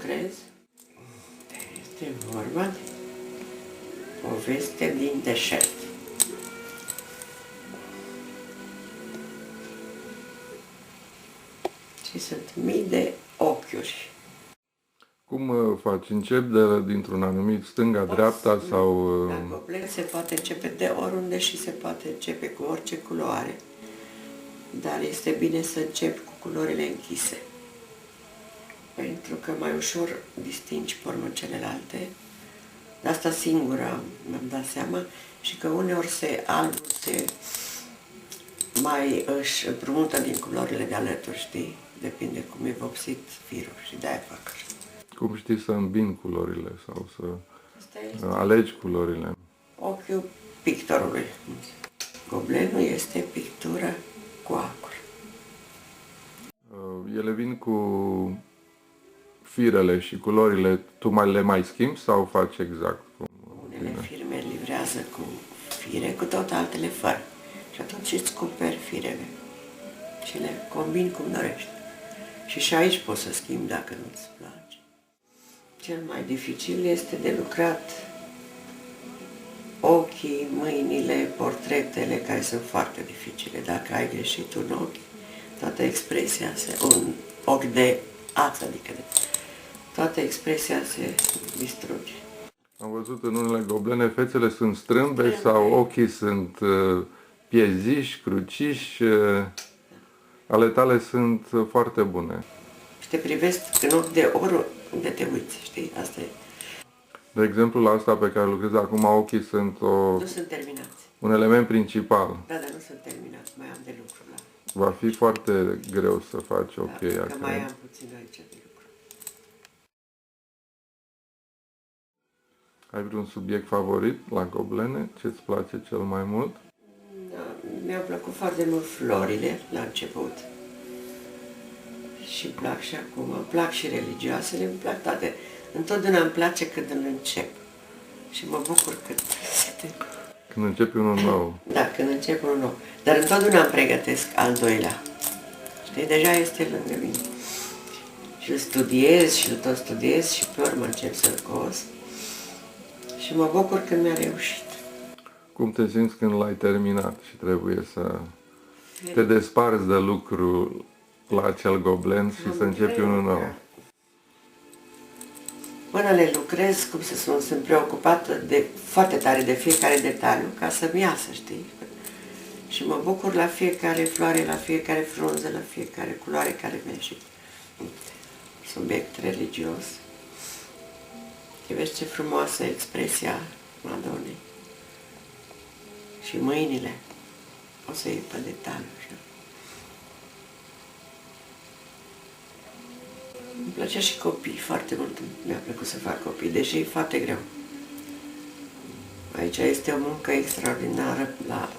lucrez. Este vorba de poveste din deșert. Și sunt mii de ochiuri. Cum faci? Încep dintr-un anumit stânga-dreapta sau... La goblen se poate începe de oriunde și se poate începe cu orice culoare. Dar este bine să începi cu culorile închise. Pentru că mai ușor distingi pe urmă celelalte. De asta singura mi-am dat seama și că uneori albul se mai își împrumută din culorile de alături, știi? Depinde cum e vopsit firul și de-aia fac așa. Cum știi să îmbini culorile sau să alegi culorile? Ochiul pictorului. Goblenul este pictură cu acul. Ele vin cu firele și culorile, tu le mai schimbi sau faci exact cum? Unele firme livrează cu fire, cu tot altele fără. Și atunci îți cumperi firele și le combini cum dorești. Și aici poți să schimbi dacă nu-ți place. Cel mai dificil este de lucrat ochii, mâinile, portretele, care sunt foarte dificile. Dacă ai greșit un ochi, toată expresia un ochi de ață, adică toată expresia se distruge. Am văzut în unele goblene, fețele sunt strâmbe sau ochii sunt pieziși, cruciși. Ale tale sunt foarte bune. Și te privesc în ochi de oriunde te uiți, știi? Asta e. De exemplu, la asta pe care lucrez acum, ochii sunt Nu sunt terminați. un element principal. Da, dar nu sunt terminați, mai am de lucru la. Va fi foarte greu să faci ochii Da, ăia. că mai am puțin aici de lucru. Ai vreun subiect favorit la goblene? Ce-ți place cel mai mult? Da, mi-au plăcut foarte mult florile la început. Și plac și acum. Îmi plac și religioasele, îmi plac toate. Întotdeauna îmi place când îl încep. Și mă bucur Când începi unul nou. Da, când încep unul nou. Dar întotdeauna îmi pregătesc al doilea. Știi, deja este lângă mine. Și îl studiez și îl tot studiez și pe urmă încep să-l cos. Și mă bucur când mi-a reușit. Cum te simți când l-ai terminat și trebuie să te desparți de lucru la acel goblen și să începi unul nou? Până le lucrez, cum să spun, sunt preocupată foarte tare de fiecare detaliu ca să-mi iasă, știi? Și mă bucur la fiecare floare, la fiecare frunză, la fiecare culoare care mi-a ieșit. Subiect religios. Și vezi ce frumoasă expresia Madonei. Și mâinile. O să iei pe detaliu. Așa. Îmi plăcea și copii, foarte mult mi-a plăcut să fac copii, deși e foarte greu. Aici este o muncă extraordinară la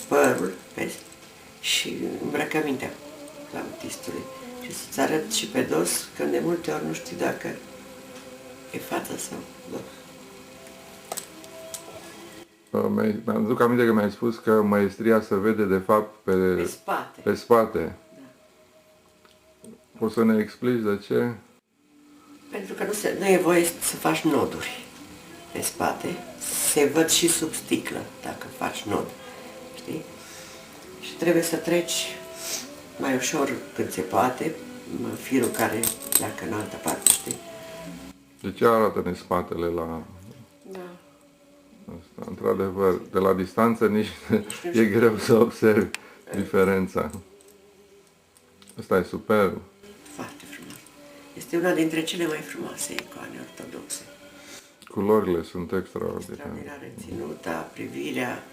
părul, vezi, și îmbrăcămintea flautistului. Și să-ți arăt și pe dos, că de multe ori nu știi dacă e față sau dos. Mi-am duc aminte că mi-ai spus că maestria se vede de fapt Pe spate. Pe spate. Da. Poți să ne explici de ce? Pentru că nu e voie să faci noduri pe spate. Se văd și sub sticlă dacă faci nod. Știi? Și trebuie să treci mai ușor cât se poate firul care pleacă în altă parte, știi? De ce arată-ne spatele la... Da. Asta, într-adevăr, de la distanță nici e greu să observi diferența. Asta e superb. Foarte frumos. Este una dintre cele mai frumoase icoane ortodoxe. Culorile sunt extraordinare. Extraordinare, ținuta, privirea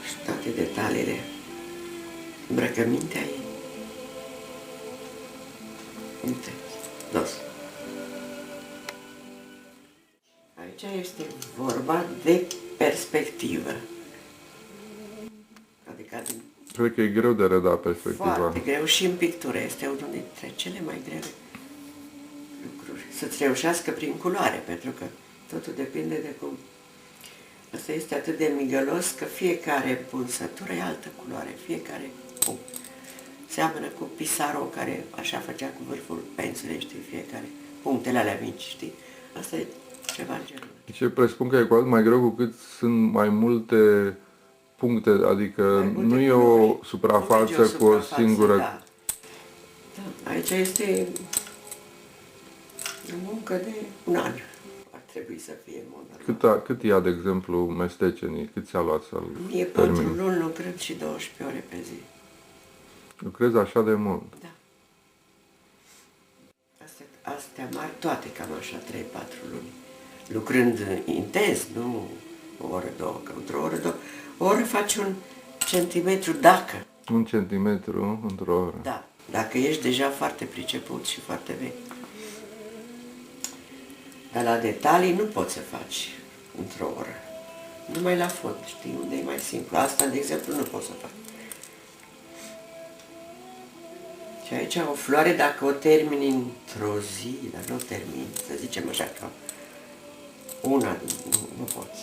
și toate detaliile. Îmbrăcămintea ei. Uite, dos. Aici este vorba de perspectivă. Adică Cred că e greu de redat perspectiva. foarte greu și în pictură. Este unul dintre cele mai grele lucruri. Să-ți reușească prin culoare, pentru că totul depinde de cum. Asta este atât de migălos că fiecare pulsătură e altă culoare, fiecare punct. seamănă cu Pissarro, care așa făcea cu vârful pensulei, știi, fiecare. Punctele alea mici, știi? Asta e ceva în genul. Deci presupun că e cu atât mai greu cu cât sunt mai multe puncte, adică Mai multe nu e culori. o suprafață Nu merge cu o suprafață, singură... Da. Da. Aici este o muncă de un an. Ar trebui să fie în mod normal. Cât ia, de exemplu, mestecenii? Cât ți-a luat să-l E 4 termini? luni lucrând și 12 ore pe zi. Lucrezi așa de mult? Da. Astea mari, toate cam așa, 3-4 luni. Lucrând intens, nu o oră, două, că într-o oră, două. O oră faci 1 centimetru dacă. 1 centimetru într-o oră. Da. Dacă ești deja foarte priceput și foarte vechi. Dar la detalii nu poți să faci într-o oră. Numai la fond, știi, unde e mai simplu. Asta, de exemplu, nu poți să faci. Și aici o floare, dacă o termini într-o zi, dar nu o termini, să zicem așa, ca una, nu poți.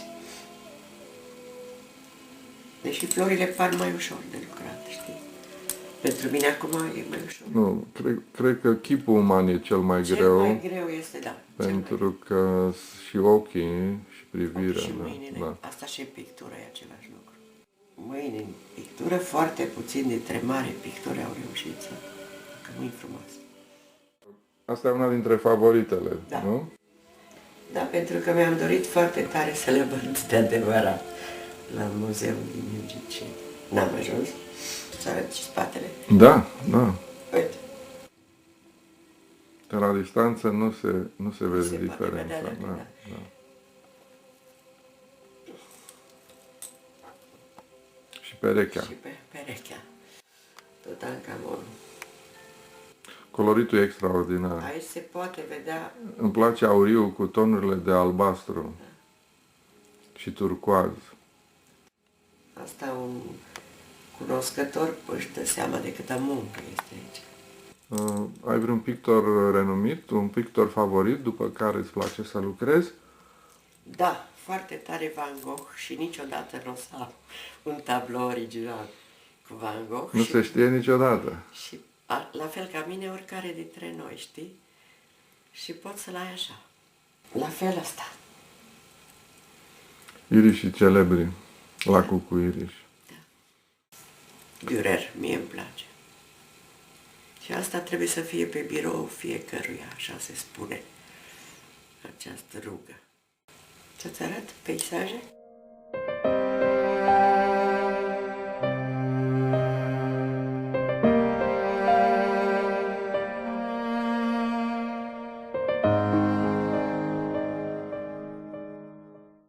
Deși florile par mai ușor de lucrat, știi? Pentru mine acum e mai ușor. Nu, cred că chipul uman e cel mai Cel greu, mai greu este, da. pentru că și ochii și privirea. Și mâinile, Da. asta și pictura e același lucru. Mâini în pictură, foarte puțin dintre mari picturi au reușit să facă mâini frumoase. Asta e una dintre favoritele, Da. nu? Da, pentru că mi-am dorit foarte tare să le văd de adevărat la muzeul din Eugene și n-am ajuns. Să arăt și spatele. Da, da. Uite, De la distanță nu se vede se poate diferența. vedea, Da, da. da. Și perechea. și pe perechea. Tot Ancamonul. Coloritul e extraordinar. Aici se poate vedea, Îmi place auriu cu tonurile de albastru și turcoaz. asta un cunoscător își dă seama de câtă muncă este aici. Ai vreun pictor renumit, un pictor favorit după care îți place să lucrezi? Da, foarte tare Van Gogh și niciodată nu o să am un tablou original cu Van Gogh. Nu și, se știe niciodată. și la fel ca mine, oricare dintre noi, știi? Și poți să-l ai așa. La fel asta. Irișii celebri, lacul cu iriș. Dürer, mie îmi place. Și asta trebuie să fie pe birou fiecăruia, așa se spune, această rugă. Să-ți arăt peisaje?